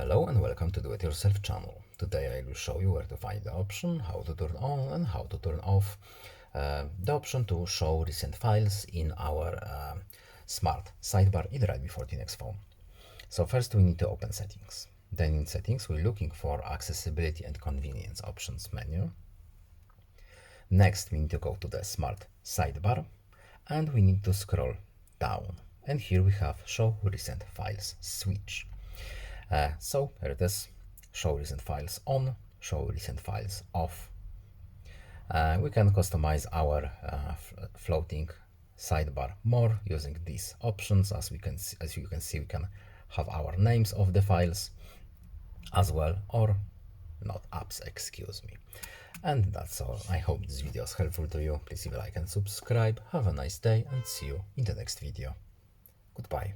Hello and welcome to Do It Yourself channel. Today I will show you where to find the option, how to turn on and how to turn off the option to show recent files in our Smart Sidebar in Realme 14x phone. So first we need to open settings. Then in settings we're looking for accessibility and convenience options menu. Next we need to go to the Smart Sidebar and we need to scroll down. And here we have show recent files switch. So here it is, show recent files on, show recent files off. We can customize our floating sidebar more using these options. As you can see, we can have our names of the files as well, or not apps, excuse me. And that's all. I hope this video is helpful to you. Please leave a like and subscribe. Have a nice day and see you in the next video. Goodbye.